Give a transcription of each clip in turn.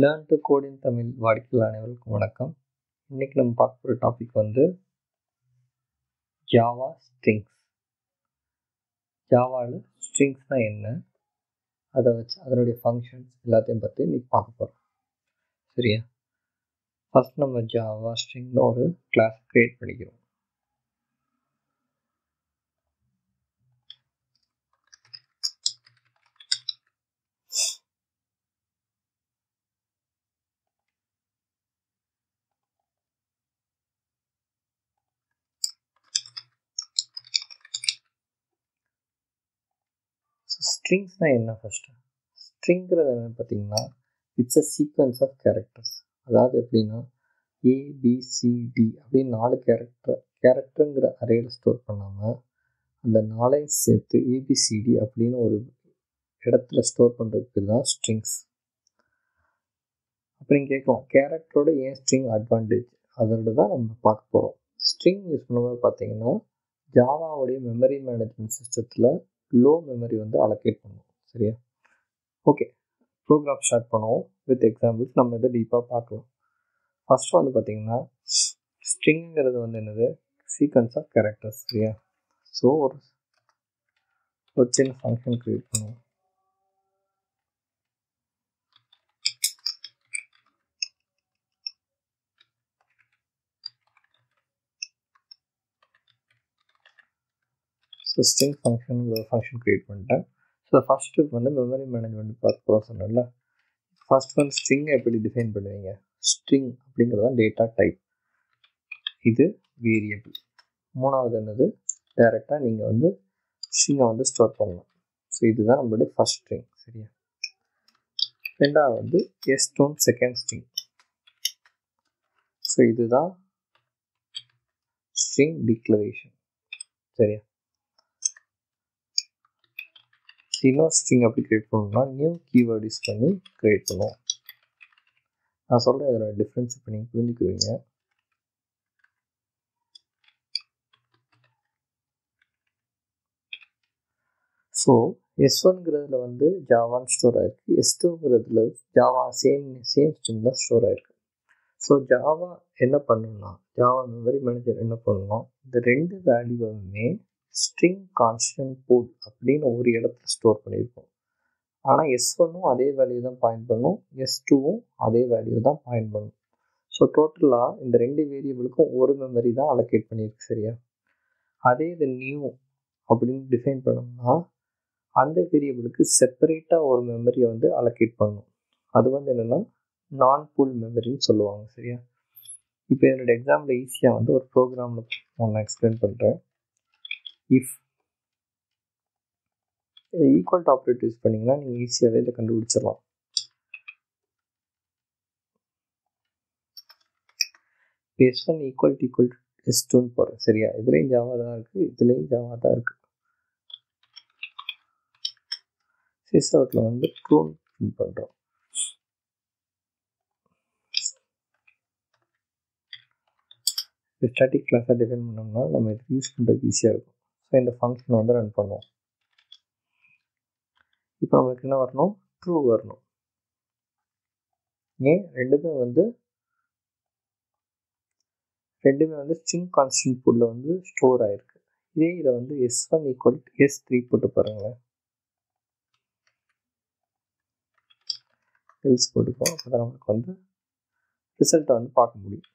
Learn to quote இன் தமிழ் வாடிக்கையாளர் அனைவருக்கும் வணக்கம். இன்றைக்கி நம்ம பார்க்க போகிற டாபிக் வந்து ஜாவா ஸ்ட்ரிங்ஸ். ஜாவாவில் ஸ்ட்ரிங்ஸ்னால் என்ன, அதை வச்சு அதனுடைய ஃபங்க்ஷன்ஸ் எல்லாத்தையும் பற்றி இன்றைக்கி பார்க்க போகிறோம். சரியா? ஃபஸ்ட் நம்ம ஜாவா ஸ்ட்ரிங்னு ஒரு கிளாஸ் க்ரியேட் பண்ணிக்கிறோம். ஸ்ட்ரிங்ஸ்னால் என்ன? ஃபஸ்ட்டு ஸ்ட்ரிங்கிறது என்னன்னு பார்த்தீங்கன்னா, it's a sequence of characters. அதாவது எப்படின்னா ஏபிசிடி அப்படின்னு 4 கேரக்டருங்கிற அரேயில் ஸ்டோர் பண்ணாமல் அந்த 4ஐயும் சேர்த்து ஏபிசிடி அப்படின்னு ஒரு இடத்துல ஸ்டோர் பண்ணுறதுக்கு தான் ஸ்ட்ரிங்ஸ். அப்படின்னு கேட்கலாம், கேரக்டரோட ஏன் ஸ்ட்ரிங் அட்வான்டேஜ், அதோட தான் நம்ம பார்க்க போகிறோம். ஸ்ட்ரிங் யூஸ் பண்ணும்போது பார்த்தீங்கன்னா ஜாவாவுடைய மெமரி மேனேஜ்மெண்ட் சிஸ்டத்தில் லோ மெமரி வந்து அலோகேட் பண்ணுவோம். சரியா? ஓகே, ப்ரோக்ராம் ஸ்டார்ட் பண்ணுவோம். வித் எக்ஸாம்பிள்ஸ் நம்ம இதை டீப்பாக பார்க்கலாம். ஃபஸ்ட்டு வந்து பார்த்தீங்கன்னா ஸ்ட்ரிங்கிறது வந்து என்னது, சீக்வன்ஸ் ஆஃப் கேரக்டர்ஸ். சரியா? ஸோ ஒரு சின்ன ஃபங்க்ஷன் க்ரியேட் பண்ணுவோம். ஸோ ஸ்ட்ரிங் ஃபங்க்ஷன் க்ரியேட் பண்ணிட்டேன். ஸோ ஃபஸ்ட்டு வந்து மெமரி மேனேஜ்மெண்ட் பார்க்க போகிறோம் சொன்னேன்ல. ஃபஸ்ட் வந்து ஸ்ட்ரிங்கை எப்படி டிஃபைன் பண்ணுவீங்க? ஸ்ட்ரிங் அப்படிங்கிறது தான் டேட்டா டைப், இது வேரியபிள். மூணாவது என்னது, டைரெக்டாக நீங்கள் வந்து ஸ்ட்ரிங்கை வந்து ஸ்டோர் பண்ணலாம். ஸோ இதுதான் நம்மளுடைய ஃபஸ்ட் ஸ்ட்ரிங். சரியா? ரெண்டாவது வந்து S2 செகண்ட் ஸ்ட்ரிங். ஸோ இதுதான் ஸ்ட்ரிங் டிக்ளரேஷன். சரியா? இன்னொரு ஸ்ட்ரிங் அப்படி க்ரியேட் பண்ணணும்னா நியூ கீவேர்ட் யூஸ் பண்ணி க்ரியேட் பண்ணுவோம். நான் சொல்கிறேன் இதோட டிஃப்ரென்ஸ் இப்போ நீங்கள் புரிஞ்சுக்குவீங்க. ஸோ S1ங்கிறதுல வந்து ஜாவான்னு ஸ்டோர் ஆகிருக்கு, S2ங்கிறதுல ஜாவா சேம் ஸ்ட்ரிங் தான் ஸ்டோர் ஆகிருக்கு. ஸோ ஜாவா என்ன பண்ணணும்னா, ஜாவா மெமரி மேனேஜர் என்ன பண்ணணும், இந்த ரெண்டு வேல்யூவுமே ஸ்ட்ரிங் கான்ஸ்டன்ட் பூல் அப்படின்னு ஒரு இடத்துல ஸ்டோர் பண்ணியிருக்கோம். ஆனால் S1ம் அதே வேல்யூ தான் பாயிண்ட் பண்ணும், S2வும் அதே வேல்யூ தான் பாயிண்ட் பண்ணும். ஸோ டோட்டலாக இந்த ரெண்டு வேரியபிளுக்கும் ஒரு மெமரி தான் அலோகேட் பண்ணியிருக்கு. சரியா? அதே இது நியூ அப்படின்னு டிஃபைன் பண்ணோம்னா அந்த வேரியபிளுக்கு செப்பரேட்டாக ஒரு மெமரியை வந்து அலோகேட் பண்ணணும். அது வந்து என்னென்னா நான் பூல் மெமரின்னு சொல்லுவாங்க. சரியா? இப்போ என்னோடய எக்ஸாம்பிள் ஈஸியாக வந்து ஒரு ப்ரோக்ராமில் நான் எக்ஸ்பிளைன் பண்ணுறேன். If equal to operator use பண்ணிங்கன்னா நீங்கள் ஈஸியாகவே இதை கண்டுபிடிச்சிடலாம். S1 ஈக்குவல் டு S2ன்னு போகிறேன். சரியா? இதுலேயும் ஜாவா தான் இருக்குது, இதுலேயும் ஜாவா தான் இருக்குது. சிஸ்அவுட்டில் வந்து ட்ரூன்னு பிரிண்ட் பண்ணுறோம். ஸ்டாட்டிக் கிளாஸாக டிஃபைன் பண்ணோம்னா நம்ம இது யூஸ் பண்ணுறதுக்கு ஈஸியாக இருக்கும். ஸோ இந்த ஃபங்க்ஷனை வந்து ரன் பண்ணுவோம். இப்போ நம்மளுக்கு என்ன வரணும், ட்ரூ வரணும். ஏன் ரெண்டுமே வந்து ஸ்ட்ரிங் கான்ஸ்டன்ட் பூலில் வந்து ஸ்டோர் ஆகிருக்கு. இதே இதை வந்து S1 ஈக்குவல் டு S3 போட்டு பாருங்களேன், எல்ஸ் போட்டுப்போம். அப்போ தான் நமக்கு வந்து ரிசல்ட்டை வந்து பார்க்க முடியும்.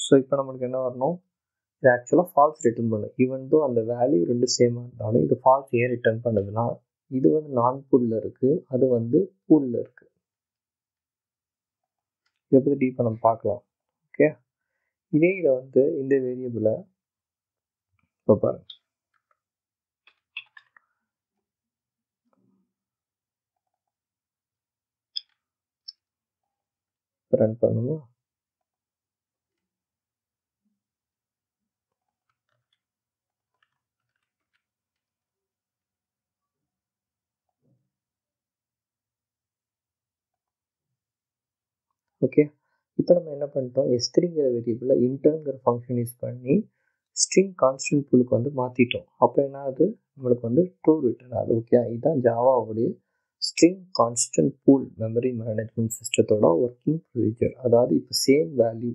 ஸோ இப்போ நம்மளுக்கு என்ன வரணும், இது ஆக்சுவலாக ஃபால்ஸ் ரிட்டர்ன் பண்ணும். ஈவன் தோ அந்த வேல்யூ ரெண்டு சேமாக இருந்தாலும் இது ஃபால்ஸ் ஏன் ரிட்டர்ன் பண்ணுதுன்னா, இது வந்து நான் பூலில் இருக்குது, அது வந்து பூலில் இருக்குது. இதை பற்றி டீப்பாக நம்ம பார்க்கலாம். ஓகே, இதே இதை வந்து இந்த வேரியபிளை இப்போ பாருங்க, ரன் பண்ணணும். ஓகே, இப்போ நம்ம என்ன பண்ணிட்டோம், S3ங்கிற வேரியபிளில் இன்டர்ங்கிற ஃபங்க்ஷன் யூஸ் பண்ணி ஸ்ட்ரிங் கான்ஸ்டன்ட் பூலுக்கு வந்து மாற்றிட்டோம். அப்போ என்ன ஆகுது, நம்மளுக்கு வந்து ட்ரூ ரிட்டர்ன் ஆகுது. ஓகே, இதுதான் ஜாவாவுடைய string constant pool memory management சிஸ்டத்தோட ஒர்க்கிங் ப்ரொசீஜர். அதாவது இப்போ சேம் வேல்யூ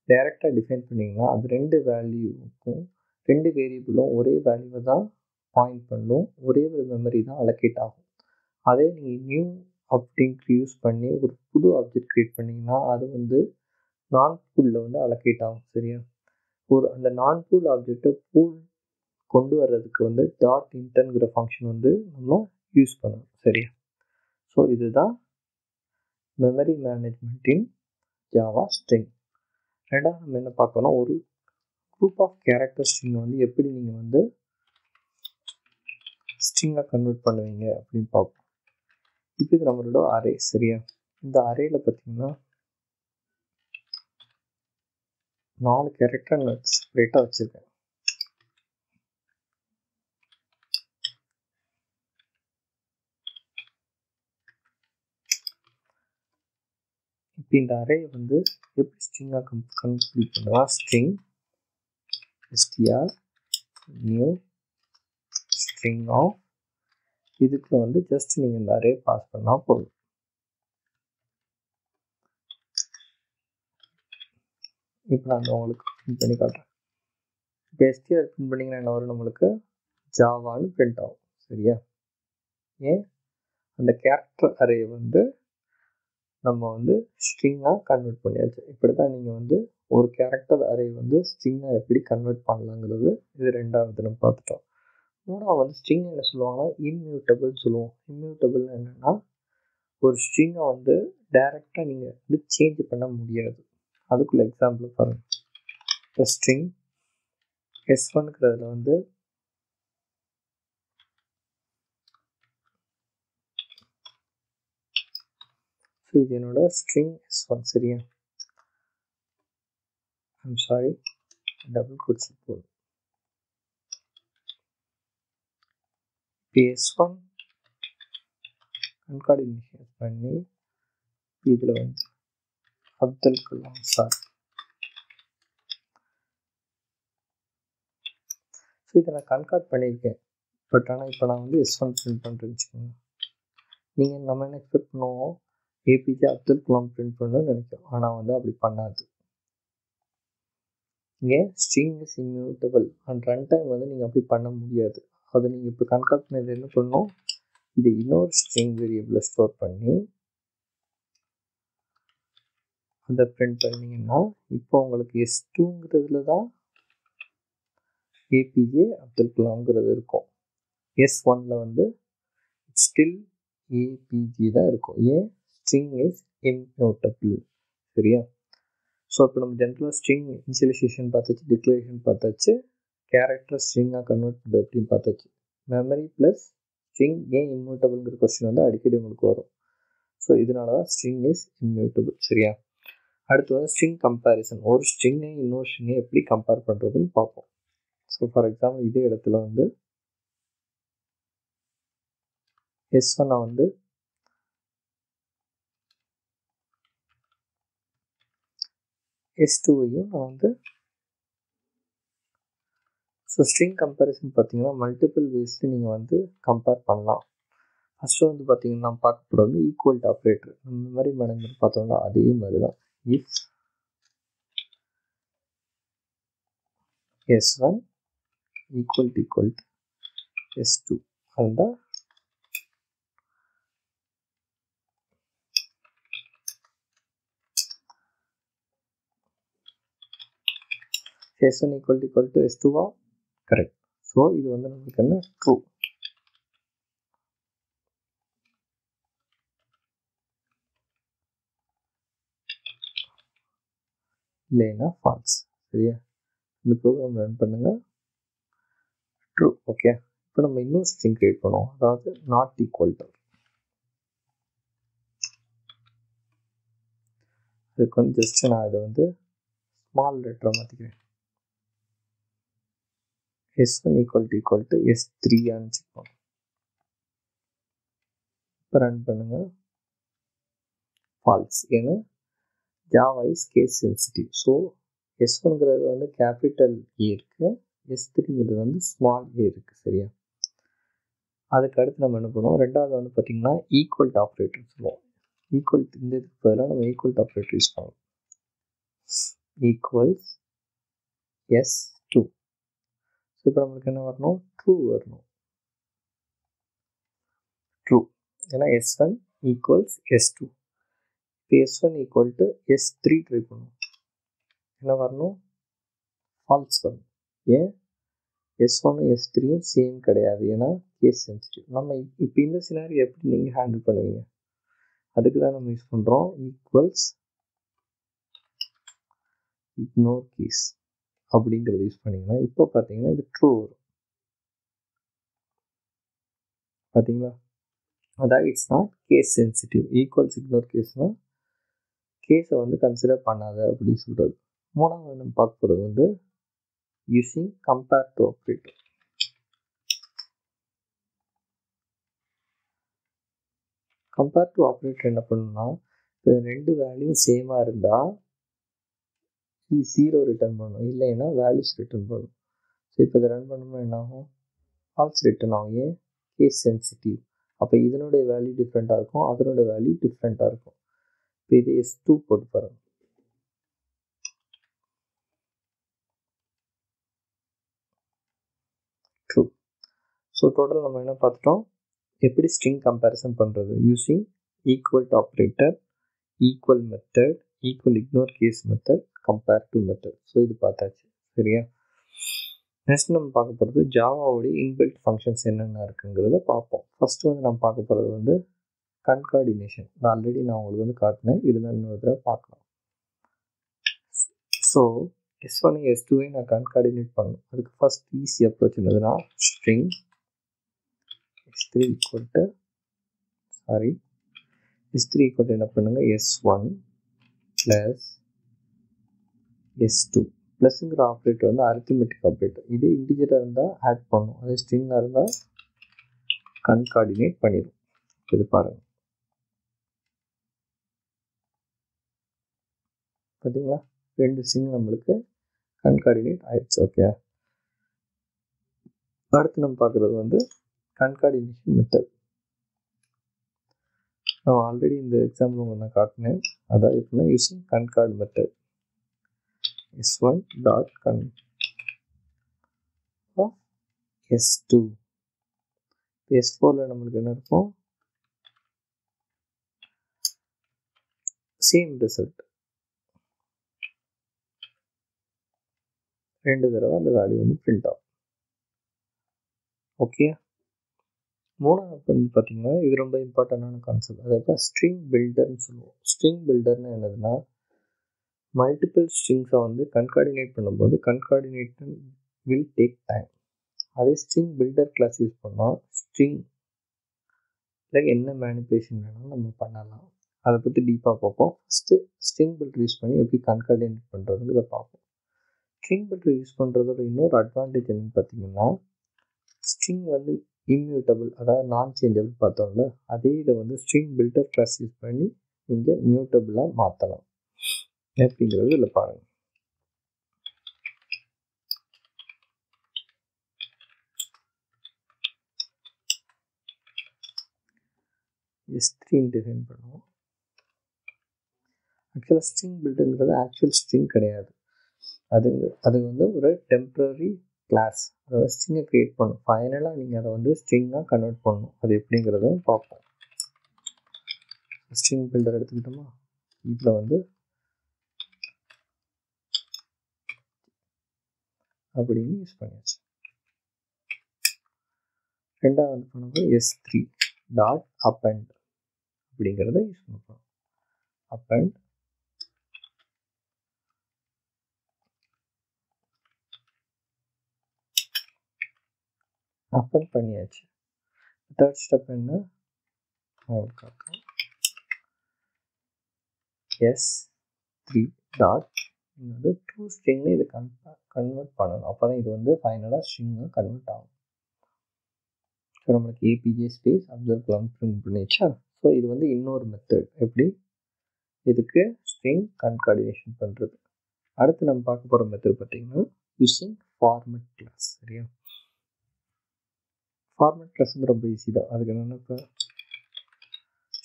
டைரெக்டாக டிஃபைன் பண்ணிங்கன்னா அது 2 வேல்யூக்கும் 2 வேரியபிளும் ஒரே வேல்யூவை தான் பாயிண்ட் பண்ணும், ஒரே ஒரு மெமரி தான் அலோகேட் ஆகும். அதே நீங்கள் நியூ ஆப்ஜெக்ட் யூஸ் பண்ணி ஒரு புது ஆப்ஜெக்ட் க்ரியேட் பண்ணிங்கன்னா அது வந்து நான் பூலில் வந்து அலோகேட் ஆகும். சரியா, அந்த நான் பூல் ஆப்ஜெக்டை பூல் கொண்டு வர்றதுக்கு வந்து டாட் இன்டர்ங்கிற ஃபங்க்ஷன் வந்து நம்ம யூஸ் பண்ணணும். சரியா, ஸோ இதுதான் மெமரி மேனேஜ்மெண்ட்டின் ஜாவா ஸ்ட்ரிங். ரெண்டாவது நம்ம என்ன பார்க்கணும், ஒரு குரூப் ஆஃப் கேரக்டர் ஸ்ட்ரிங் வந்து எப்படி நீங்கள் வந்து ஸ்ட்ரிங்காக கன்வெர்ட் பண்ணுவீங்க அப்படின்னு பார்ப்போம். இப்போ இது நம்மளோட அரே. சரியா, இந்த அரேயில் பார்த்தீங்கன்னா 4 கேரக்டர் நான் செப்பரேட்டாக வச்சுருக்கேன். இப்போ இந்த அரேயை வந்து எப்படி ஸ்ட்ரிங்காக கம்ப்ளீட் பண்ணலாம், string str new string of, இதுக்கு வந்து ஜஸ்ட் நீங்கள் இந்த அரே பாஸ் பண்ணால் போதும். இப்போ நான் உங்களுக்கு பிரிண்ட் பண்ணி காட்டுறேன். இப்போ str பிரிண்ட் பண்ணிங்கன்னா என்ன வரும், நம்மளுக்கு ஜாவான்னு பிரிண்ட் ஆகும். சரியா, ஏன் அந்த கேரக்டர் அரே வந்து நம்ம வந்து ஸ்ட்ரிங்காக கன்வெர்ட் பண்ணியாச்சு. இப்படி தான் நீங்கள் வந்து ஒரு கேரக்டர் அரே வந்து ஸ்ட்ரிங்காக எப்படி கன்வெர்ட் பண்ணலாங்கிறது இது ரெண்டாவது நம்ம பார்த்துட்டோம். மூணாவது வந்து ஸ்ட்ரிங் என்ன சொல்லுவாங்கன்னா இம்மியூட்டபிள்னு சொல்லுவோம். இம்மியூட்டபிள்னு என்னென்னா ஒரு ஸ்ட்ரிங்கை வந்து டைரெக்டாக நீங்கள் வந்து சேஞ்ச் பண்ண முடியாது. அதுக்குள்ள எக்ஸாம்பிள் பாருங்கள். இப்போ ஸ்ட்ரிங் S1ங்கிறதுல வந்து ஸோ இது என்னோட ஸ்ட்ரிங் S1. சரியா, ஐம் சாரி, டபுள் கோட்ஸ் போதும். இப்போ S1 கன்கார்டினேஷன் பண்ணி இதில் வந்து அப்துல் கலாம் சார். ஸோ இதை நான் கன்கார்ட் பண்ணியிருக்கேன். பட் ஆனால் இப்போ நான் வந்து S1 பிரிண்ட் பண்ணுறேன்னு வச்சுக்கோங்க. நீங்கள் நம்ம என்ன எக்ஸ்பெக்ட் பண்ணுவோம், ஏபிஜே அப்துல் கலாம் பிரிண்ட் பண்ணணும்னு நினைக்கிறோம். ஆனால் வந்து அப்படி பண்ணாது. ஏன், string is immutable and run time வந்து நீங்கள் அப்படி பண்ண முடியாது. அதை நீங்கள் இப்போ கன்கார்ட் பண்ணது என்ன பண்ணணும், இது இன்னொரு ஸ்ட்ரிங் வேரியபிளை ஸ்டோர் பண்ணி அதை பிரிண்ட் பண்ணிங்கன்னா இப்போ உங்களுக்கு S2ங்கிறதுல தான் ஏபிஜே அப்துல் கலாம்ங்கிறது இருக்கும். S1ல் வந்து ஸ்டில் ஏபிஜே தான் இருக்கும். ஏன், ஸ்ட்ரிங் இஸ் இம்மியூட்டபிள். சரியா, ஸோ இப்போ நம்ம ஜென்ரலாக ஸ்ட்ரிங் இனிஷியலைசேஷன் பார்த்தாச்சு, டிக்ளரேஷன் பார்த்தாச்சு, கேரக்டர் ஸ்ட்ரிங்காக கன்வெர்ட் பண்ணுறது எப்படின்னு பார்த்தாச்சு. மெமரி ப்ளஸ் ஸ்ட்ரிங் ஏன் இம்மியூட்டபிள்ங்கிற கொஸ்டின் வந்து அடிக்கடி உங்களுக்கு வரும். ஸோ இதனால தான் ஸ்ட்ரிங் இஸ் இம்மியூட்டபிள். சரியா, அடுத்து வந்து ஸ்ட்ரிங் கம்பேரிசன். ஒரு ஸ்ட்ரிங்கை இன்னொரு ஸ்ட்ரிங்கை எப்படி கம்பேர் பண்ணுறதுன்னு பார்ப்போம். ஸோ ஃபார் எக்ஸாம்பிள் இதே இடத்துல வந்து S1 வந்து S2வையும் நான் வந்து ஸோ ஸ்ட்ரிங் கம்பேரிசன் பார்த்தீங்கன்னா மல்டிபிள் வேஸ்ட்டு நீங்கள் வந்து கம்பேர் பண்ணலாம். ஃபஸ்ட்டு வந்து பார்த்தீங்கன்னா நம்ம பார்க்க போகிறது ஈக்குவல் டு ஆப்ரேட்டர். இந்த மாதிரி மேனேஜ்மெண்ட் பார்த்தோம்னா அதே மாதிரி தான். If S1 equal to S2 அதுதான் S1 ஈக்குவல் டு S2வா, கரெக்ட். ஸோ இது வந்து நம்மளுக்கு என்ன, ட்ரூ. இல்லைன்னா ஃபால்ஸ். சரியா, இந்த ப்ரோக்ராம் ரன் பண்ணுங்கள், ட்ரூ. ஓகே, இப்போ நம்ம இன்னொரு ஸ்ட்ரிங் கிரியேட் பண்ணுவோம், அதாவது நாட் ஈக்குவல் டு. அதுக்கு வந்து ஜஸ்ட் நான் இதை வந்து ஸ்மால் லெட்டராக மாற்றிக்கிறேன். S1 ஈக்குவல் டு S3 வச்சுக்கோங்க. இப்போ ரன் பண்ணுங்கள், ஃபால்ஸ். ஏன்னா Java is case sensitive. So S1ங்கிறது வந்து கேபிட்டல் ஏ இருக்குது, S3ங்கிறது வந்து ஸ்மால் ஏ இருக்குது. சரியா? அதுக்கு அடுத்து நம்ம என்ன பண்ணுவோம், ரெண்டாவது வந்து பார்த்திங்கன்னா ஈக்குவல் ஆப்ரேட்டர் சொல்லுவோம். ஈக்குவல் இந்த இதுக்கு பதிலாக நம்ம ஈக்குவல் ஆப்ரேட்டர் யூஸ் பண்ணுவோம். Equals S2. ஸோ இப்போ நம்மளுக்கு என்ன வரணும், ட்ரூ வரணும். ட்ரூ, ஏன்னா S1 ஈக்குவல்ஸ் S2. இப்போ S1 equal to S3 try பண்ணுவோம். என்ன வரணும், ஃபால்ஸ் வரணும். ஏன், S1 S3 சேம் கிடையாது, ஏன்னா கேஸ் சென்சிட்டிவ். நம்ம இப்போ இந்த சினாரி எப்படி நீங்கள் ஹேண்டில் பண்ணுவீங்க, அதுக்கு தான் நம்ம யூஸ் பண்ணுறோம் ஈக்குவல்ஸ் இக்னோர் கேஸ் அப்படிங்கிறத யூஸ் பண்ணிங்கன்னா இப்போ பார்த்தீங்கன்னா இது ட்ரூ வரும். பார்த்தீங்களா, அதாவது it's not case sensitive. Equals ignore கேஸ்னால் கேஸை வந்து கன்சிடர் பண்ணாத அப்படின்னு சொல்கிறது. மூணாவது நம்ம பார்க்க போகிறது வந்து using compare to operator. Compare to operator என்ன பண்ணணும்னா, இப்போ ரெண்டு வேல்யூ சேமாக இருந்தால் 0 ரிட்டர்ன் பண்ணணும், இல்லைன்னா வேல்யூஸ் ரிட்டர்ன் பண்ணணும். ஸோ இப்போ இதை ரன் பண்ணணும்னா என்ன ஆகும், ஃபால்ஸ் ரிட்டர்ன் ஆகும். ஏன், கேஸ் சென்சிட்டிவ். அப்போ இதனுடைய வேல்யூ டிஃப்ரெண்ட்டாக இருக்கும், அதனோட வேல்யூ டிஃப்ரெண்ட்டாக இருக்கும். இப்போ இது S2 போட்டு பாருங்க. ட்ரூ. ஸோ டோட்டல் நம்ம என்ன பார்த்துட்டோம், எப்படி ஸ்ட்ரிங் கம்பேரிசன் பண்ணுறது using equal to operator, equal method, equal ignore case method, compare to method. So இது பார்த்தாச்சு. சரியா? நெக்ஸ்ட் நம்ம பார்க்க போகிறது ஜாவாவுடைய இன்பில்ட் ஃபங்க்ஷன்ஸ் என்னென்ன இருக்குங்கிறத பார்ப்போம். ஃபஸ்ட்டு வந்து நம்ம பார்க்க போகிறது வந்து கன்கார்டினேஷன். ஆல்ரெடி நான் உங்களுக்கு வந்து காட்டினேன், இதுதான் இன்னொரு தடவை பார்க்கலாம். ஸோ S1 S2 நான் கன்கார்டினேட் பண்ணணும். அதுக்கு ஃபஸ்ட் ஈஸி அப்ரோச் என்னதுன்னா, string S3 equal to S3 equal to என்ன பண்ணுங்க, S1 ப்ளஸ் S2. ப்ளஸ்ங்கிற ஆப்ரேட்டர் வந்து அரித்மெட்டிக் ஆப்ரேட்டர். இதே இன்டிஜராக இருந்தால் ஆட் பண்ணும், அதே ஸ்ட்ரிங்காக இருந்தால் கன்கார்டினேட் பண்ணிடும். இது பாருங்கள், பார்த்தீங்களா, ரெண்டு ஸ்ட்ரிங் நம்மளுக்கு கன்கார்டினேட் ஆயிடுச்சு. ஓகே, அடுத்து நம்ம பார்க்குறது வந்து கன்கார்டினேஷன் மெத்தட். நான் ஆல்ரெடி இந்த எக்ஸாம்பிள் உங்களுக்கு நான் காட்டினேன். அதான் எப்படின்னா using concat method. S1 dot con S2. S4ல் நம்மளுக்கு என்ன இருக்கும், சேம் ரிசல்ட். ரெண்டு தடவை அந்த வேல்யூ வந்து பிரிண்ட் ஆகும். ஓகே, மூணாவது வந்து பார்த்தீங்கன்னா இது ரொம்ப இம்பார்ட்டண்டான கான்செப்ட். அதாவது ஸ்ட்ரிங் பில்டர்னு சொல்லுவோம். ஸ்ட்ரிங் பில்டர்னு என்னதுன்னா, மல்டிபிள் ஸ்ட்ரிங்ஸை வந்து கன்கார்டினேட் பண்ணும்போது கன்கார்டினேஷன் வில் டேக் டைம். அதே ஸ்ட்ரிங் பில்டர் கிளாஸ் யூஸ் பண்ணால் ஸ்ட்ரிங்கில் என்ன மேனிபுலேஷன் வேணாலும் நம்ம பண்ணலாம். அதை பற்றி டீப்பாக பார்ப்போம். ஃபஸ்ட்டு ஸ்ட்ரிங் பில்டர் யூஸ் பண்ணி எப்படி கன்கார்டினேட் பண்ணுறதுங்கிறத பார்ப்போம். ஸ்ட்ரிங் பில்டர் யூஸ் பண்ணுறதோட இன்னொரு அட்வான்டேஜ் என்னென்னு பார்த்தீங்கன்னா, ஸ்ட்ரிங் வந்து இம்மியூட்டபிள், அதாவது நான் சேஞ்சபிள் பார்த்தோம்ல, அதே இதை வந்து ஸ்ட்ரிங் பில்டர் கிளாஸ் யூஸ் பண்ணி நீங்கள் மியூட்டபிளாக மாற்றலாம். எப்படிங்கிறது இதில் பாருங்கள். S3 டிஃபைன் பண்ணுவோம். ஆக்சுவலாக ஸ்ட்ரிங் பில்டருங்கிறது ஆக்சுவல் ஸ்ட்ரிங் கிடையாது, அது வந்து ஒரு டெம்ப்ரரி கிளாஸ். அதாவது ஸ்ட்ரிங்கை க்ரியேட் பண்ணும். ஃபைனலாக நீங்கள் அதை வந்து ஸ்ட்ரிங்காக கன்வெர்ட் பண்ணணும். அது எப்படிங்கிறத பார்ப்போம். ஸ்ட்ரிங் பில்டர் எடுத்துக்கிட்டோமா, இதில் வந்து அப்படின்னு யூஸ் பண்ணியாச்சு. ரெண்டாவது வந்து பண்ணும்போது S3 டாட் அப்பெண்ட் அப்படிங்கிறத யூஸ் பண்ணுறோம். அப்பெண்ட் அப்பெண்ட் பண்ணியாச்சு. தேர்ட் ஸ்டெப் என்ன, S3 டாட் வந்து ட்ரூ ஸ்ட்ரிங்னு இதை கன்வெர்ட் பண்ணணும். அப்போ தான் இது வந்து ஃபைனலாக ஸ்ட்ரிங்காக கன்வெர்ட் ஆகும். ஸோ நம்மளுக்கு ஏபிஜே ஸ்பேஸ் அப்சர்வ் பிரிண்ட் பண்ணிச்சா. ஸோ இது வந்து இன்னொரு மெத்தட், எப்படி இதுக்கு ஸ்ட்ரிங் கன்கார்டினேஷன் பண்ணுறது. அடுத்து நம்ம பார்க்க போகிற மெத்தட் பார்த்தீங்கன்னா யூஸிங் ஃபார்மேட் கிளாஸ். சரியா, ஃபார்மேட் கிளாஸ் வந்து ரொம்ப ஈஸி தான். அதுக்கு என்னென்னா இப்போ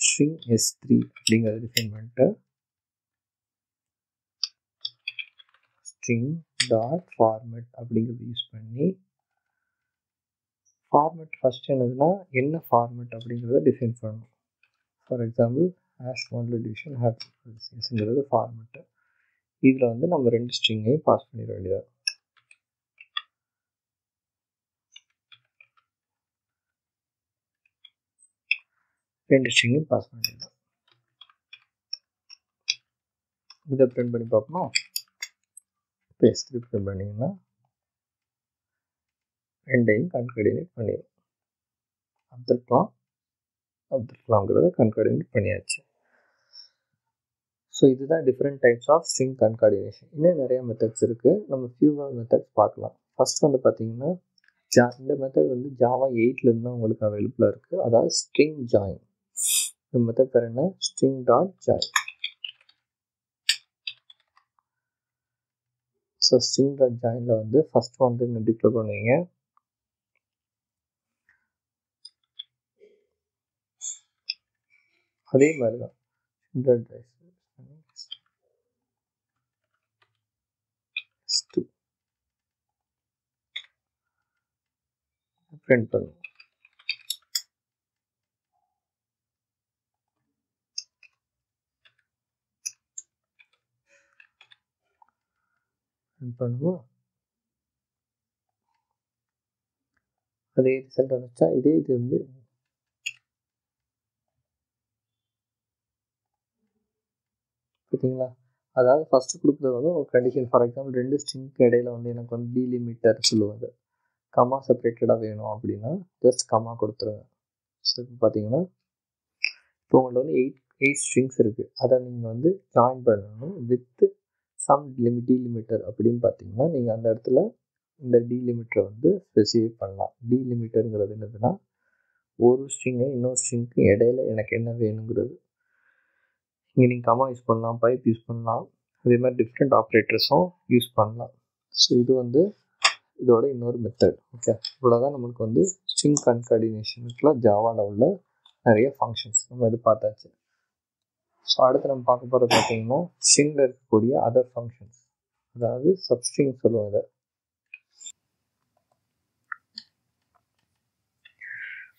string s3 அப்படிங்கிறத டிஃபைன் பண்ணிட்டு string டாட் ஃபார்மேட் அப்படிங்கிறத யூஸ் பண்ணி ஃபார்மேட் ஃபஸ்ட் என்னதுன்னா என்ன ஃபார்மேட் அப்படிங்கிறத டிஃபைன் பண்ணணும். For example hash modular division ஹேஷ்ங்கிறது ஃபார்மேட்டு. இதில் வந்து நம்ம 2 ஸ்ட்ரிங்கையும் பாஸ் பண்ணிட வேண்டியது. ரெண்டு ஸ்ட்ரிங்கையும் பாஸ் பண்ணிடலாம். இதை பிரிண்ட் பண்ணி பார்ப்போமா? இப்போ S3 பிரிண்ட் பண்ணிங்கன்னா ரெண்டையும் கன்கடினேட் பண்ணிடும். அப்துல் கலாம்ங்கிறத கன்கார்டினேட் பண்ணியாச்சு. ஸோ இதுதான் different types of string concatenation. இன்னும் நிறைய மெத்தட்ஸ் இருக்குது. நம்ம ஃபியூவர் மெத்தட்ஸ் பார்க்கலாம். ஃபர்ஸ்ட் வந்து பார்த்தீங்கன்னா இந்த மெத்தட் வந்து ஜாவா 8லேருந்து தான் உங்களுக்கு அவைலபிளாக இருக்குது. அதாவது ஸ்ட்ரிங் ஜாயின். இந்த மெத்தட் பேர் என்ன? String dot join. So string dot ஜாயினில் வந்து ஃபர்ஸ்ட் வந்து என்ன டிக்ளேர் பண்ணுவீங்க? அதே மாதிரி தான் பிரிண்ட் பண்ணுவோம். பண்ணுவோம். அதே ரிசல்ட் வந்துச்சா? இது வந்து பார்த்தீங்களா? அதாவது ஃபஸ்ட்டு கொடுக்குறது வந்து ஒரு கண்டிஷன். ஃபார் எக்ஸாம்பிள் 2 ஸ்ட்ரிங்க்கு இடையில வந்து எனக்கு வந்து டீலிமிட்டர் சொல்லுவாங்க. கமா செப்பரேட்டடாக வேணும் அப்படின்னா ஜஸ்ட் கமா கொடுத்துருங்க. ஸோ இப்போ பார்த்தீங்கன்னா இப்போ உங்கள்ட்ட வந்து 8 ஸ்ட்ரிங்ஸ் இருக்குது. அதை நீங்கள் வந்து ஜாயின் பண்ணணும் வித் சம் டீலிமிட்டர் அப்படின்னு பார்த்தீங்கன்னா நீங்கள் அந்த இடத்துல இந்த டீலிமிட்டரை வந்து ஸ்பெசிஃபை பண்ணலாம். டீலிமிட்டருங்கிறது என்னதுன்னா ஒரு ஸ்ட்ரிங்கை இன்னொரு ஸ்ட்ரிங்க்கு இடையில எனக்கு என்ன வேணுங்கிறது. இங்கே நீங்கள் கமா யூஸ் பண்ணலாம், பைப் யூஸ் பண்ணலாம், அதே மாதிரி டிஃப்ரெண்ட் ஆப்ரேட்டர்ஸும் யூஸ் பண்ணலாம். ஸோ இது வந்து இதோட இன்னொரு மெத்தட். ஓகே, இவ்வளோதான் நம்மளுக்கு வந்து ஸ்ட்ரிங் கன்கார்டினேஷனுக்குள்ள ஜாவாவில் உள்ள நிறைய ஃபங்க்ஷன்ஸ் நம்ம இது பார்த்தாச்சு. ஸோ அடுத்து நம்ம பார்க்க போகிறது பார்த்தீங்கன்னா ஸ்ட்ரிங்கில் இருக்கக்கூடிய அதர் ஃபங்க்ஷன்ஸ், அதாவது சப்ஸ்ட்ரிங் சொல்லுவோம் இதை.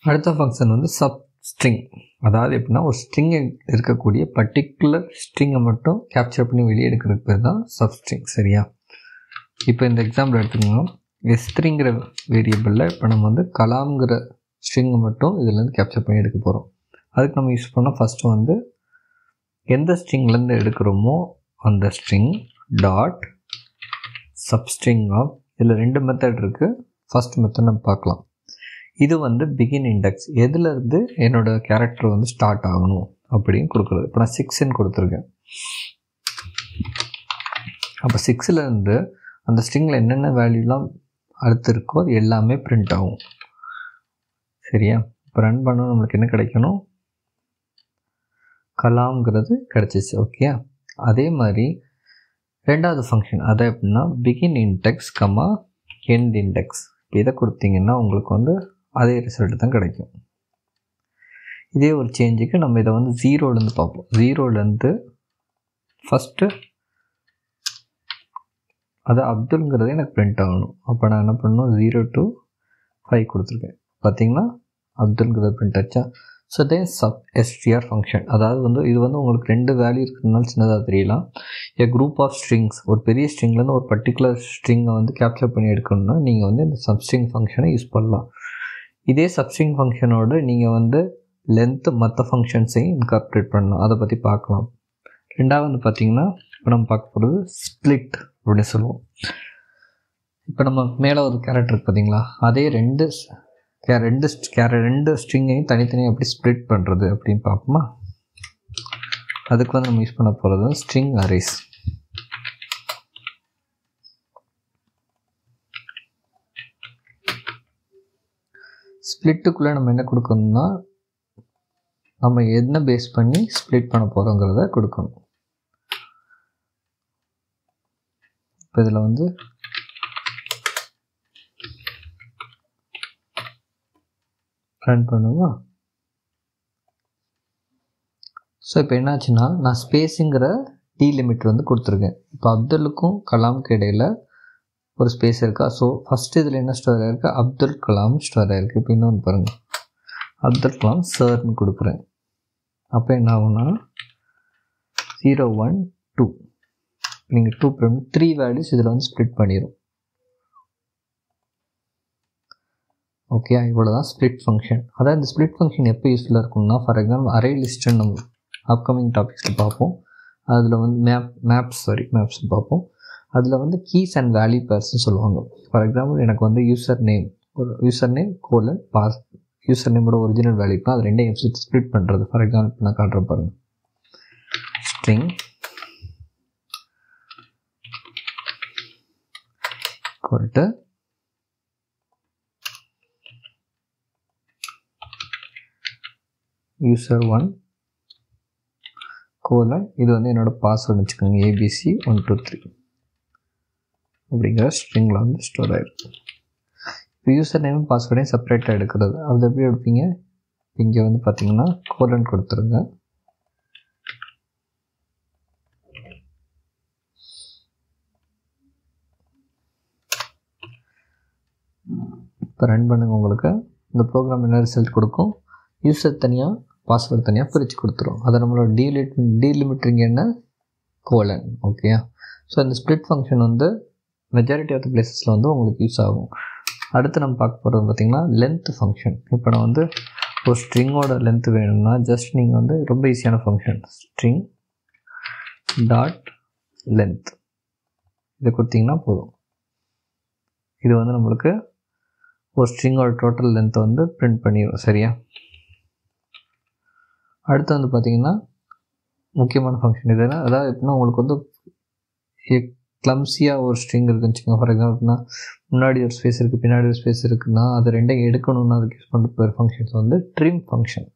அடுத்த ஃபங்க்ஷன் வந்து சப்ஸ்ட்ரிங். அதாவது எப்படின்னா ஒரு ஸ்ட்ரிங் இருக்கக்கூடிய பர்டிகுலர் ஸ்ட்ரிங்கை மட்டும் கேப்சர் பண்ணி வெளியே எடுக்கிறதுக்கு பேர் தான் சப்ஸ்ட்ரிங். சரியா, இப்போ இந்த எக்ஸாம்பிள் எடுத்துக்கோங்க. S3ங்கிற வேரியபிளில் இப்போ நம்ம வந்து கலாம்ங்கிற ஸ்ட்ரிங்கை மட்டும் இதுலேருந்து கேப்சர் பண்ணி எடுக்க போகிறோம். அதுக்கு நம்ம யூஸ் பண்ணால் ஃபஸ்ட்டு வந்து எந்த ஸ்ட்ரிங்லேருந்து எடுக்கிறோமோ அந்த ஸ்ட்ரிங் டாட் சப்ஸ்ட்ரிங் ஆஃப். இதில் 2 மெத்தட் இருக்குது. ஃபஸ்ட் மெத்தட் நம்ம பார்க்கலாம். இது வந்து பிகின் இண்டெக்ஸ், எதுலேருந்து என்னோடய கேரக்டர் வந்து ஸ்டார்ட் ஆகணும் அப்படின்னு கொடுக்குறது. இப்போ நான் 6ன்னு கொடுத்துருக்கேன். அப்போ 6லேருந்து அந்த ஸ்ட்ரிங்கில் என்னென்ன வேல்யூலாம் அடுத்து இருக்கோ அது எல்லாமே பிரிண்ட் ஆகும். சரியா, இப்போ ரன் பண்ண நம்மளுக்கு என்ன கிடைக்கணும்? கலாம்ங்கிறது கிடச்சிச்சு. ஓகே, அதே மாதிரி ரெண்டாவது ஃபங்க்ஷன் அதை எப்படின்னா begin index comma end index. இதை கொடுத்தீங்கன்னா உங்களுக்கு வந்து அதே ரிசல்ட் தான் கிடைக்கும். இதே ஒரு சேஞ்சுக்கு நம்ம இதை வந்து 0லேருந்து பார்ப்போம். 0லேருந்து ஃபஸ்ட்டு அது அப்துல்ங்கிறது எனக்கு பிரிண்ட் ஆகணும். அப்போ நான் என்ன பண்ணணும்? 0 to 5 கொடுத்துருக்கேன். பார்த்தீங்கன்னா அப்துல்ங்கிறது பிரிண்ட் ஆச்சா? So they str function. அதாவது வந்து இது வந்து உங்களுக்கு 2 வேல்யூ இருக்கிறதுனால சின்னதாக தெரியலாம். ஏ குரூப் ஆஃப் ஸ்ட்ரிங்ஸ், ஒரு பெரிய ஸ்ட்ரிங்லேருந்து ஒரு பர்டிகுலர் ஸ்ட்ரிங்கை வந்து கேப்சர் பண்ணி எடுக்கணும்னா நீங்கள் வந்து இந்த சப்ஸ்ட்ரிங் ஃபங்க்ஷனை யூஸ் பண்ணலாம். இதே சப்ஸ்ட்ரிங் ஃபங்க்ஷனோட நீங்கள் வந்து லென்த்து மற்ற ஃபங்க்ஷன்ஸையும் இன்கார்பரேட் பண்ணலாம். அதை பற்றி பார்க்கலாம். ரெண்டாவது வந்து பார்த்திங்கன்னா இப்போ நம்ம பார்க்க போகிறது ஸ்ப்ளிட் அப்படின்னு சொல்லுவோம். இப்போ நம்ம மேலே ஒரு கேரக்டர் இருக்குது பார்த்தீங்களா, அதே ரெண்டு ஸ்ட்ரிங்கையும் தனித்தனியாக எப்படி ஸ்ப்ளிட் பண்ணுறது அப்படின்னு பார்ப்போமா? அதுக்கு வந்து நம்ம யூஸ் பண்ண போகிறது ஸ்ட்ரிங் அரேஸ். ஸ்ப்ளிட்டுக்குள்ளே நம்ம என்ன கொடுக்கணும்னா நம்ம என்ன பேஸ் பண்ணி ஸ்ப்ளிட் பண்ண போகிறோங்கிறத கொடுக்கணும். இப்போ இதில் வந்து ரன் பண்ணுவா. ஸோ இப்போ என்னாச்சுன்னா நான் ஸ்பேஸுங்கிற டீலிமிட் வந்து கொடுத்துருக்கேன். இப்போ அப்துல்லுக்கும் கலாமுக்கு இடையில் ஒரு ஸ்பேஸ் இருக்கா. ஸோ ஃபஸ்ட்டு இதில் என்ன ஸ்டோர் ஆகிருக்கு, அப்துல் கலாம் ஸ்டோர் ஆகிருக்கு. இப்போ இன்னொன்று பாருங்கள், அப்துல் கலாம் சார்னு கொடுக்குறேன். அப்போ என்ன ஆகும்னா 0 1 2 நீங்கள் 2 3 வேல்யூஸ் இதில் வந்து ஸ்ப்ளிட் பண்ணிடும். ஓகே, இவ்வளோ தான் ஸ்ப்ளிட் ஃபங்க்ஷன். அதாவது இந்த ஸ்ப்ளிட் ஃபங்க்ஷன் எப்போ யூஸ்ஃபுல்லாக இருக்கும்னா, ஃபார் எக்ஸாம்பிள் அரே லிஸ்ட்டுன்னு நம்ம அப்கமிங் டாபிக்ஸில் பார்ப்போம். அதில் வந்து மேப்ஸ் பார்ப்போம். அதில் வந்து கீஸ் அண்ட் வேல்யூ பேர்ஸ்ன்னு சொல்லுவாங்க. ஃபார் எக்ஸாம்பிள் எனக்கு வந்து user name colon pass, user நேமோட ஒரிஜினல் வேல்யூக்குனா அது ரெண்டையும் ஸ்ப்ளிட் பண்ணுறது. ஃபார் எக்ஸாம்பிள் நான் காட்டுற பாருங்கள், ஸ்ட்ரிங் ஈக்குவல் user1 கோலன், இது வந்து என்னோடய பாஸ்வேர்டு வச்சுக்கோங்க, ABC123 அப்படிங்கிற ஸ்ட்ரிங்கில் வந்து ஸ்டோர் ஆகிருக்கு. இப்போ யூசர் நேம் பாஸ்வேர்டையும் செப்பரேட்டாக எடுக்கிறது. அது எப்படி எடுப்பீங்க, இங்கே வந்து பார்த்தீங்கன்னா கோலன் கொடுத்துருங்க. இப்போ ரன் பண்ணுங்க, உங்களுக்கு இந்த ப்ரோக்ராம் என்ன ரிசல்ட் கொடுக்கும், யூசர் தனியாக பாஸ்வேர்டு தனியாக பிரித்து கொடுத்துரும். அதை நம்மளோட டீலிமிட்டரிங் என்ன, கோலன். ஓகே, ஸோ இந்த ஸ்ப்ளிட் ஃபங்க்ஷன் வந்து மெஜாரிட்டி ஆஃப் த பிளேசஸில் வந்து உங்களுக்கு யூஸ் ஆகும். அடுத்து நம்ம பார்க்க போகிறது பார்த்திங்கன்னா லென்த் ஃபங்க்ஷன். இப்போ நான் வந்து ஒரு ஸ்ட்ரிங்கோட லென்த் வேணும்னா ஜஸ்ட் நீங்கள் வந்து ரொம்ப ஈஸியான ஃபங்க்ஷன், ஸ்ட்ரிங் டாட் லென்த் இதை கொடுத்தீங்கன்னா போதும். இது வந்து நம்மளுக்கு ஒரு ஸ்ட்ரிங்கோட டோட்டல் லென்த்தை வந்து பிரிண்ட் பண்ணிடும். சரியா, அடுத்து வந்து பார்த்திங்கன்னா முக்கியமான ஃபங்க்ஷன் இது. அதாவது எப்படின்னா உங்களுக்கு வந்து கிளம்ஸியாக ஒரு ஸ்ட்ரிங் இருக்குன்னு வச்சுக்கோங்க. ஃபார் எக்ஸாம்பிள்னா முன்னாடி ஒரு ஸ்பேஸ் இருக்குது, பின்னாடி ஒரு ஸ்பேஸ் இருக்குன்னா அது ரெண்டையும் எடுக்கணும்னா அதுக்கு யூஸ் பண்ணுற போகிற ஃபங்க்ஷன்ஸ் வந்து ட்ரிம் ஃபங்க்ஷன்.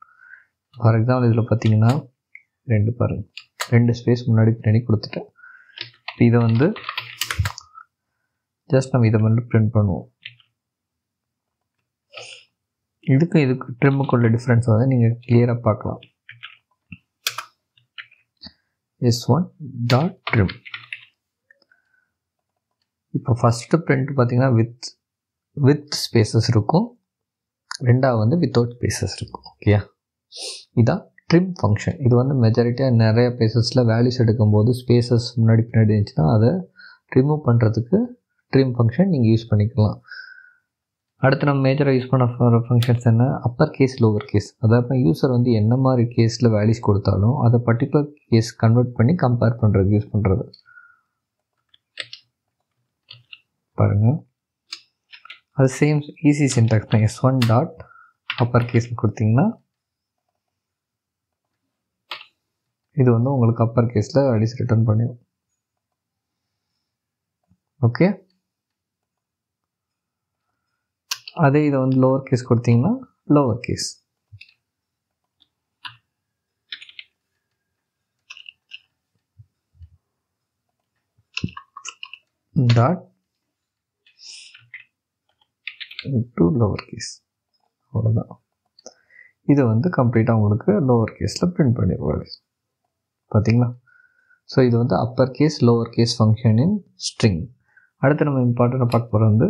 ஃபார் எக்ஸாம்பிள் இதில் பார்த்தீங்கன்னா ரெண்டு ஸ்பேஸ் முன்னாடி பின்னாடி கொடுத்துட்டேன். இப்போ இதை வந்து ஜஸ்ட் நம்ம இதை மட்டும் பிரிண்ட் பண்ணுவோம். இதுக்கு ட்ரிம்முக்குள்ள டிஃப்ரென்ஸ் வந்து நீங்கள் கிளியராக பார்க்கலாம். s1.trim. இப்போ ஃபஸ்ட்டு பிரிண்ட் பார்த்தீங்கன்னா வித் ஸ்பேசஸ் இருக்கும், ரெண்டாவது வந்து வித்தவுட் ஸ்பேசஸ் இருக்கும். ஓகே, இதான் ட்ரிம் ஃபங்க்ஷன். இது வந்து மெஜாரிட்டியாக நிறைய பிளேசஸில் வேல்யூஸ் எடுக்கும்போது ஸ்பேசஸ் முன்னாடி பின்னாடி இருந்துச்சுன்னா அதை ரிமூவ் பண்ணுறதுக்கு ட்ரிம் ஃபங்க்ஷன் நீங்கள் யூஸ் பண்ணிக்கலாம். அடுத்து நம்ம மேஜராக யூஸ் பண்ண ஃபங்க்ஷன்ஸ் என்ன, அப்பர் கேஸ் லோவர் கேஸ். அதாவது யூசர் வந்து என்ன மாதிரி கேஸில் வேல்யூஸ் கொடுத்தாலும் அதை பர்டிகுலர் கேஸ் கன்வெர்ட் பண்ணி கம்பேர் பண்ணுறது யூஸ் பண்ணுறது. பாருங்கள், அது சேம் ஈஸி சின்டாக்ஸ் தான். s1 டாட் அப்பர் கேஸ் கொடுத்தீங்கன்னா இது வந்து உங்களுக்கு அப்பர் கேஸில் வேல்யூஸ் ரிட்டர்ன் பண்ணிடும். ஓகே, அதே இதை வந்து லோவர் கேஸ் கொடுத்தீங்கன்னா lower case. Dot to lower case, அவ்வளோதான். இது வந்து கம்ப்ளீட்டாக உங்களுக்கு லோவர் கேஸில் பிரிண்ட் பண்ணிடுவாங்க. பார்த்தீங்களா? ஸோ இது வந்து upper case lower case function in string. அடுத்து நம்ம இம்பார்ட்டண்ட்டாக பார்க்க போகிறது வந்து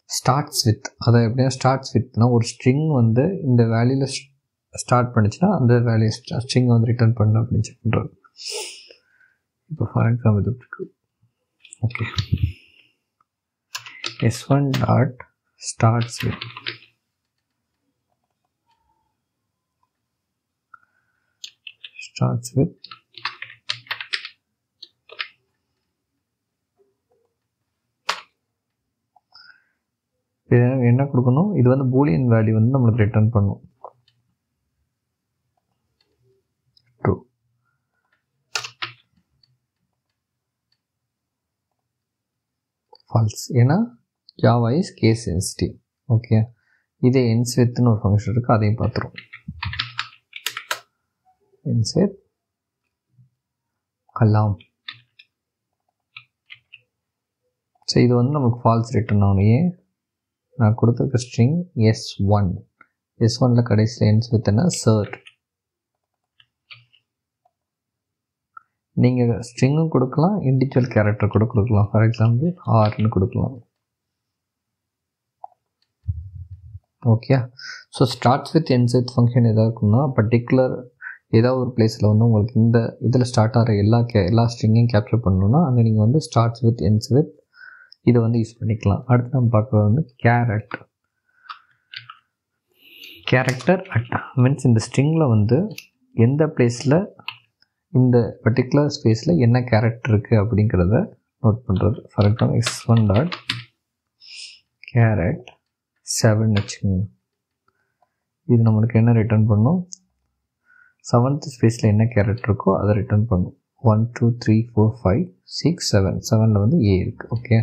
ஸ்டார்ட்ஸ் வித். அதை எப்படின்னா ஸ்டார்ட்ஸ் வித்னா ஒரு ஸ்ட்ரிங் வந்து இந்த வேல்யூவில் ஸ்டார்ட் பண்ணிச்சுன்னா அந்த வேல்யூ ஸ்ட்ரிங் வந்து ரிட்டர்ன் பண்ண அப்படின்னு செக் பண்ணுறது. இப்போ ஃபார் எக்ஸாம்பிள் இது இருக்கு. Okay, s1 dot starts with என்ன கொடுக்கணும், இது வந்து பூலியன் வேல்யூ வந்து நம்மளுக்கு ரிட்டர்ன் பண்ணும். ட்ரூ. ஃபால்ஸ், ஏன்னா Java is case sensitive. Okay, இதே என்ஸ் வித்னு ஒரு ஃபங்க்ஷன் இருக்குது, அதையும் பார்த்துருவோம். என்ஸ் வித் கலாம் ஸோ இது வந்து நமக்கு ஃபால்ஸ் ரிட்டர்ன் ஆகணும். ஏன் நான் கொடுத்துருக்க ஸ்ட்ரிங் S1 S1ல் கடைசியில் எண்ட்ஸ் வித்னா சர்ட். நீங்கள் ஸ்ட்ரிங்கும் கொடுக்கலாம், இண்டிவிஜுவல் கேரக்டர் கூட கொடுக்கலாம். ஃபார் எக்ஸாம்பிள் ஆர்னு கொடுக்கலாம். Okay. So starts with ends with function எதாவது இருக்குன்னா பர்டிகுலர் ஏதாவது ஒரு பிளேஸில் வந்து உங்களுக்கு இந்த இதில் ஸ்டார்ட் ஆகிற எல்லா ஸ்ட்ரிங்கையும் கேப்சர் பண்ணணுன்னா அங்கே நீங்கள் வந்து ஸ்டார்ட்ஸ் வித் எண்ட்ஸ் வித் இதை வந்து யூஸ் பண்ணிக்கலாம். அடுத்து நம்ம பார்க்குறது வந்து கேரக்டர் அட் மீன்ஸ் இந்த ஸ்ட்ரிங்கில் வந்து எந்த பிளேஸில் இந்த பர்டிகுலர் ஸ்பேஸில் என்ன கேரக்டர் இருக்குது அப்படிங்கிறத நோட் பண்ணுறது. For example x1 dot carrot 7 வச்சுக்கோங்க. இது நம்மளுக்கு என்ன ரிட்டர்ன் பண்ணும், 7th ஸ்பேஸில் என்ன கேரக்டர் இருக்கோ அதை ரிட்டர்ன் பண்ணும். 1 2 3 4 5 6 7 7ல் வந்து A இருக்குது. ஓகே.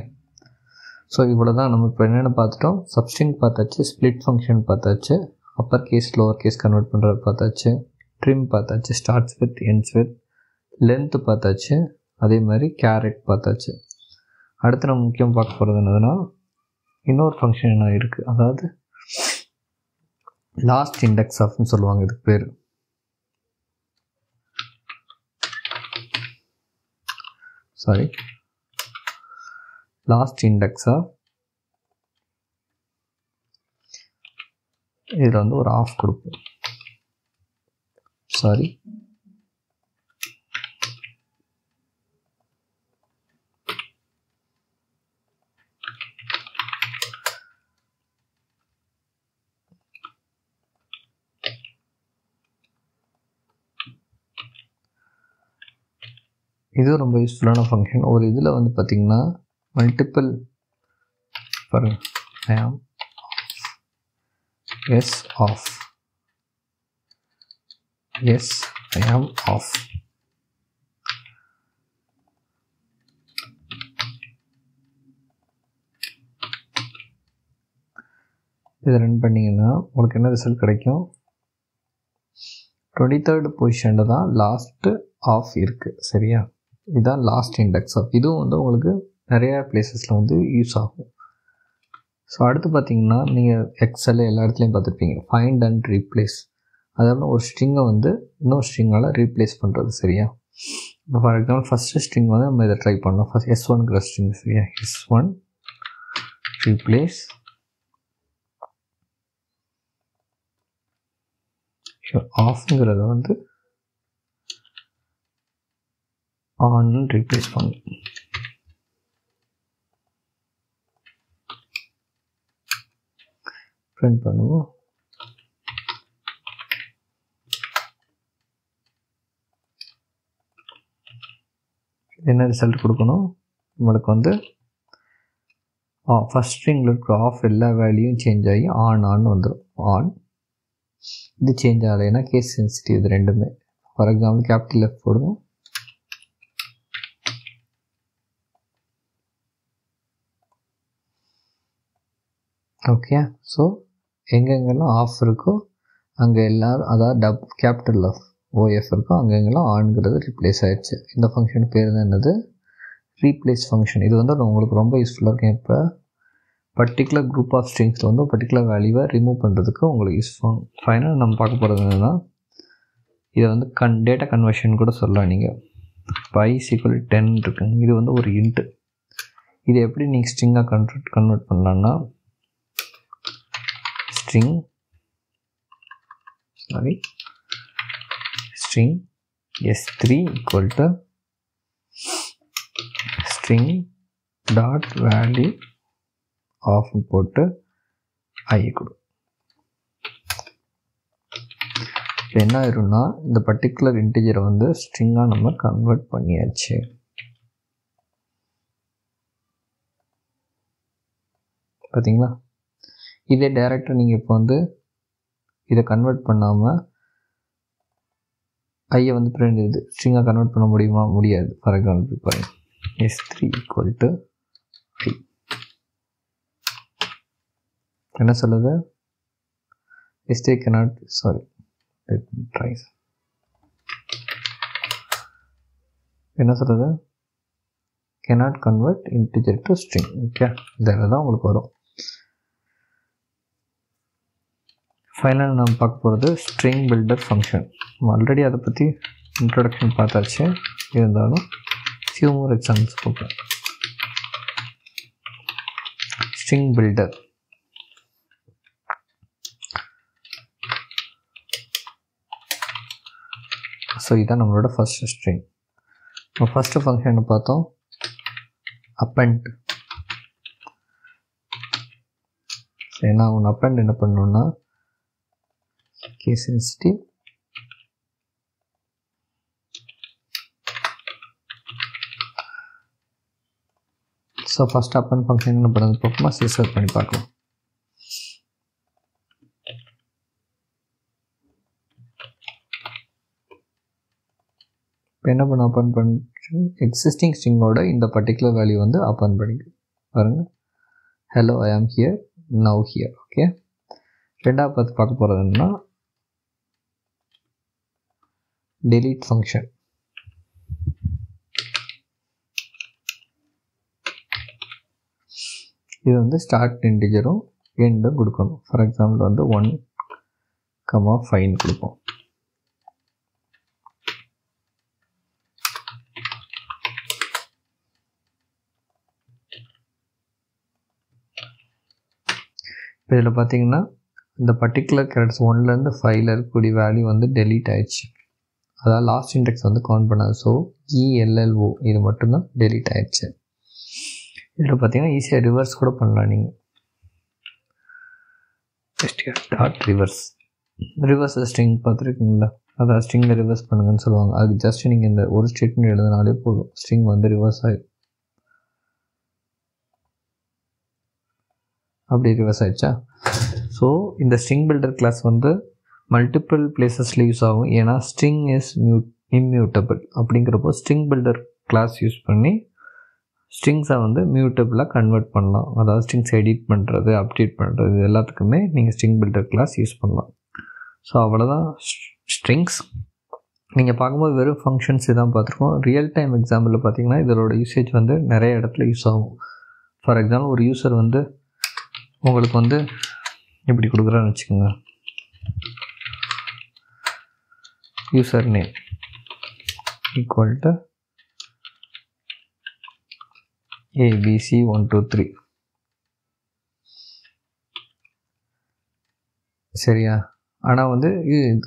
ஸோ இவ்வளோ தான் நம்ம இப்போ என்னென்ன பார்த்துட்டோம், சப்ஸ்ட்ரிங் பார்த்தாச்சு, ஸ்ப்ளிட் ஃபங்க்ஷன் பார்த்தாச்சு, upper case lower case convert பண்ணுறது பார்த்தாச்சு, ட்ரிம் பார்த்தாச்சு, starts with ends with, length பார்த்தாச்சு, அதே மாதிரி கேரட் பார்த்தாச்சு. அடுத்து நம்ம முக்கியம் பார்க்க போகிறது என்னதுன்னா இன்னொரு ஃபங்க்ஷன் என்ன இருக்குது, அதாவது லாஸ்ட் இண்டெக்ஸ் ஆஃப்னு சொல்லுவாங்க. இதுக்கு பேர் லாஸ்ட் இண்டெக்ஸ் ஆஃப். இதில் வந்து ஒரு ஆஃப் கொடுப்போம். இது ரொம்ப யூஸ்ஃபுல்லான ஃபங்க்ஷன். ஒரு இதில் வந்து பார்த்திங்கன்னா மல்டிபிள் I am off. இதை ரன் பண்ணிங்கன்னா உங்களுக்கு என்ன ரிசல்ட் கிடைக்கும், 23rd பொசிஷனில் தான் லாஸ்ட்டு ஆஃப் இருக்குது. சரியா, இதுதான் லாஸ்ட் இண்டெக்ஸ் ஆஃப். இதுவும் வந்து உங்களுக்கு நிறையா பிளேசஸில் வந்து யூஸ் ஆகும். ஸோ அடுத்து பார்த்திங்கன்னா நீங்கள் எக்ஸல் எல்லா இடத்துலையும் பார்த்துருப்பீங்க ஃபைண்ட் அண்ட் ரீப்ளேஸ். அதாவது ஒரு ஸ்ட்ரிங்கை வந்து இன்னொரு ஸ்ட்ரிங்கால் ரீப்ளேஸ் பண்ணுறது. சரியா, இப்போ ஃபார் எக்ஸாம்பிள் ஃபஸ்ட்டு ஸ்ட்ரிங் வந்து நம்ம இதை ட்ரை பண்ணோம். ஃபஸ்ட் S1ங்கிற ஸ்ட்ரிங். சரியா, S1 ரீப்ளேஸ் ஆஃப்ங்கிறத வந்து ஆன் ரீப்ளேஸ் பண்ணும். பிரிண்ட் பண்ணுவோம். என்ன ரிசல்ட் கொடுக்கணும், நம்மளுக்கு வந்து ஃபஸ்ட் ஸ்ட்ரிங்கில் இருக்கிற ஆஃப் எல்லா வேல்யூயும் சேஞ்ச் ஆகி ஆன் வந்துடும். ஆன் இது சேஞ்ச் ஆகலைன்னா கேஸ் சென்சிட்டிவ். இது ரெண்டுமே. ஃபார் எக்ஸாம்பிள் கேபிட்டல் F போடுவோம். ஓகே. ஸோ எங்கெங்கெல்லாம் ஆஃப் இருக்கோ அங்கே எல்லோரும், அதாவது கேபிட்டல் OF இருக்கோ அங்கெங்கெல்லாம் ஆன்ங்கிறது ரிப்ளேஸ் ஆகிடுச்சு. இந்த ஃபங்க்ஷன் பேர் தான் என்னது, ரீப்ளேஸ் ஃபங்க்ஷன். இது வந்து உங்களுக்கு ரொம்ப யூஸ்ஃபுல்லாக இருக்கும். இப்போ பர்டிகுலர் குரூப் ஆஃப் ஸ்ட்ரிங்ஸில் வந்து பர்டிகுலர் வேல்யூவை ரிமூவ் பண்ணுறதுக்கு உங்களுக்கு யூஸ்ஃபுல். ஃபைனல் நம்ம பார்க்க போகிறது என்னன்னா, இதை வந்து டேட்டா கன்வர்ஷன் கூட சொல்லலாம். நீங்கள் பை = 10 இருக்குங்க. இது வந்து ஒரு இன்ட்டு. இது எப்படி நீங்கள் ஸ்ட்ரிங்காக கன்வெர்ட் பண்ணலான்னா string S3 equal to string dot value of போட்டு I கொடு. என்ன ஆயிரும்னா இந்த பர்டிகுலர் இன்டிஜரை வந்து ஸ்ட்ரிங்காக நம்ம கன்வெர்ட் பண்ணியாச்சு. பார்த்தீங்களா, இதே டைரெக்டாக நீங்கள் இப்போ வந்து இதை கன்வெர்ட் பண்ணாமல் ஐயை வந்து இது ஸ்ட்ரிங்காக கன்வெர்ட் பண்ண முடியுமா, முடியாது. ஃபார் எக்ஸாம்பிள் பாருங்க, S3 equal to I என்ன சொல்லுது, S3 cannot, sorry, let me try. என்ன சொல்லுது, cannot convert integer to string. Okay, இதில் தான் உங்களுக்கு வரும். ஃபைனலாக நம்ம பார்க்க போகிறது ஸ்ட்ரிங் பில்டர் ஃபங்க்ஷன். ஆல்ரெடி அதை பற்றி இன்ட்ரொடக்ஷன் பார்த்தாச்சு, இருந்தாலும் few more examples பார்ப்போம். String builder. ஸோ இதுதான் நம்மளோட ஃபஸ்ட்டு ஸ்ட்ரிங். நம்ம ஃபஸ்ட்டு ஃபங்க்ஷன் பார்த்தோம் அப்பண்ட். ஏன்னா ஒன்று அப்பண்ட் என்ன பண்ணணும்னா case sensitive so first append function என்ன பண்ணுறது பார்ப்போமா, சீசர் பண்ணி பார்க்கலாம். இப்போ என்ன பண்ண அப்பன் பண்ணி எக்ஸிஸ்டிங் ஸ்ட்ரிங்கோட இந்த பர்டிகுலர் வேல்யூ வந்து அப்பன் பண்ணி பாருங்கள். ஹலோ ஐ ஆம் ஹியர் நவ் ஹியர். ஓகே, ரெண்டாவது பார்க்க போகிறது என்னன்னா delete ஃபங்க்ஷன். இது வந்து ஸ்டார்ட் இன்டிஜரும் எண்டும் கொடுக்கணும். ஃபார் எக்ஸாம்பிள் வந்து 1,5 கொடுப்போம். இதில் பார்த்தீங்கன்னா இந்த பர்டிகுலர் கேரக்டர்ஸ் 1லேருந்து 5ல் இருக்கக்கூடிய வேல்யூ வந்து டெலீட் ஆயிடுச்சு. அதாவது லாஸ்ட் இண்டெக்ஸ் வந்து கவுண்ட் பண்ணாது. ஸோ ELLO இது மட்டும்தான் டெலீட் ஆயிடுச்சு. இதில் பார்த்தீங்கன்னா ஈஸியாக ரிவர்ஸ் கூட பண்ணலாம். நீங்கள் டாட் ரிவர்ஸ் ஸ்ட்ரிங் பார்த்துருக்கீங்களா, அதாவது ஸ்ட்ரிங்கை ரிவர்ஸ் பண்ணுங்கன்னு சொல்லுவாங்க. அதுக்கு ஜஸ்ட் நீங்கள் இந்த ஒரு ஸ்டேட்மெண்ட் எழுதினாலே போதும், ஸ்ட்ரிங் வந்து ரிவர்ஸ் ஆகிடும். அப்படி ரிவர்ஸ் ஆகிடுச்சா. ஸோ இந்த ஸ்ட்ரிங் பில்டர் கிளாஸ் வந்து மல்டிபிள் பிளேசஸில் யூஸ் ஆகும். ஏன்னா ஸ்ட்ரிங் இஸ் இம்மியூட்டபிள். அப்படிங்கிறப்போ ஸ்ட்ரிங் பில்டர் கிளாஸ் யூஸ் பண்ணி ஸ்ட்ரிங்ஸை வந்து மியூட்டபிளாக கன்வெர்ட் பண்ணலாம். அதாவது ஸ்ட்ரிங்ஸ் எடிட் பண்ணுறது, அப்டேட் பண்ணுறது, எல்லாத்துக்குமே நீங்கள் ஸ்ட்ரிங் பில்டர் கிளாஸ் யூஸ் பண்ணலாம். ஸோ அவ்வளோதான் ஸ்ட்ரிங்ஸ். நீங்கள் பார்க்கும்போது வெறும் ஃபங்க்ஷன்ஸ் இதான் பார்த்துருக்கோம். ரியல் டைம் எக்ஸாம்பிளில் பார்த்தீங்கன்னா இதோட யூசேஜ் வந்து நிறைய இடத்துல யூஸ் ஆகும். ஃபார் எக்ஸாம்பிள் ஒரு யூசர் வந்து உங்களுக்கு வந்து இப்படி கொடுக்குறான்னு வச்சுக்கோங்க, user name equal to ABC123. சரியா? ஆனால் வந்து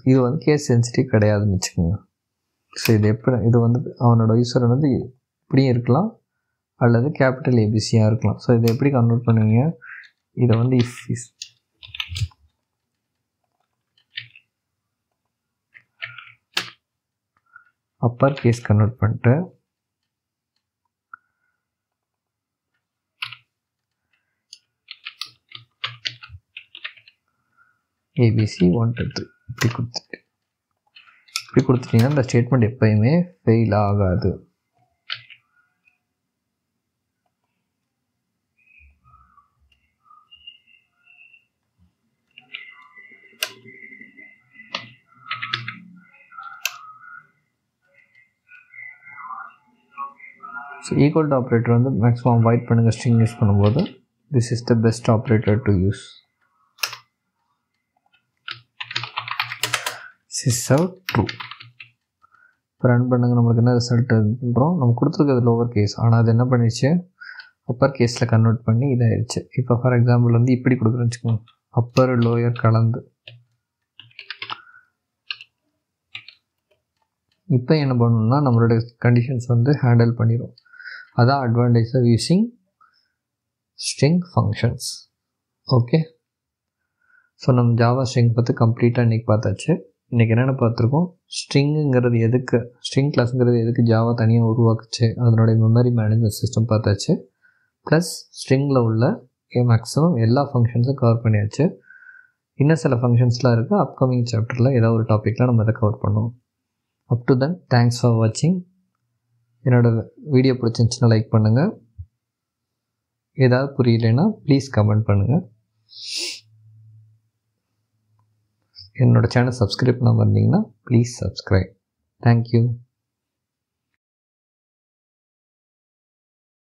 இது வந்து கேஸ் சென்சிட்டிவ் கிடையாதுன்னு வச்சுக்கோங்க. ஸோ இது வந்து அவனோட யூசர் வந்து இப்படியும் இருக்கலாம் அல்லது கேபிட்டல் ABCயாக இருக்கலாம். ஸோ இதை எப்படி கன்வெர்ட் பண்ணுவீங்க, இதை வந்து இஃப் அப்பர் கேஸ் கன்வெர்ட் பண்ணிட்டு ABC123 இப்படி கொடுத்துட்டீங்கன்னா இந்த ஸ்டேட்மெண்ட் எப்பயுமே ஃபெயில் ஆகாது. ஸோ ஈக்குவல் டு ஆப்ரேட்டர் வந்து மேக்ஸிமம் அவாய்ட் பண்ணுங்கள் ஸ்ட்ரிங் யூஸ் பண்ணும்போது. This is the best operator to use. True. இப்போ ரன் பண்ணுங்கள், நம்மளுக்கு என்ன ரிசல்ட் பண்ணுறோம், நம்ம கொடுத்துருக்கிறது லோவர் கேஸ், ஆனால் அது என்ன பண்ணிடுச்சு அப்பர் கேஸில் கன்வெர்ட் பண்ணி இதாகிடுச்சு. இப்போ ஃபார் எக்ஸாம்பிள் வந்து இப்படி கொடுக்குறேன்னு வச்சுக்கோங்க, அப்பர் லோயர் கலந்து. இப்போ என்ன பண்ணணும்னா நம்மளோட கண்டிஷன்ஸ் வந்து ஹேண்டில் பண்ணிடும். அதான் advantage of using string functions. Okay, so நம்ம ஜாவா ஸ்ட்ரிங் பற்றி கம்ப்ளீட்டாக இன்றைக்கி பார்த்தாச்சு. இன்றைக்கி என்னென்ன பார்த்துருக்கோம், ஸ்ட்ரிங்குங்கிறது எதுக்கு, ஸ்ட்ரிங் கிளாஸுங்கிறது எதுக்கு ஜாவா தனியாக உருவாக்குச்சு, அதனுடைய மெமரி மேனேஜ்மெண்ட் சிஸ்டம் பார்த்தாச்சு. ப்ளஸ் ஸ்ட்ரிங்கில் உள்ள மேக்ஸிமம் எல்லா ஃபங்க்ஷன்ஸும் கவர் பண்ணியாச்சு. இன்னும் சில ஃபங்க்ஷன்ஸ்லாம் இருக்குது. அப்கமிங் சாப்டரில் ஏதாவது ஒரு டாப்பிக்கில் நம்ம அதை கவர் பண்ணுவோம். Up to then thanks for வாட்சிங். என்னோடய வீடியோ பிடிச்சிருந்துச்சுன்னா லைக் பண்ணுங்கள். ஏதாவது புரியலைன்னா ப்ளீஸ் கமெண்ட் பண்ணுங்கள். என்னோடய சேனல் சப்ஸ்கிரைப் பண்ணாமல் இருந்தீங்கன்னா ப்ளீஸ் சப்ஸ்கிரைப். தேங்க்யூ.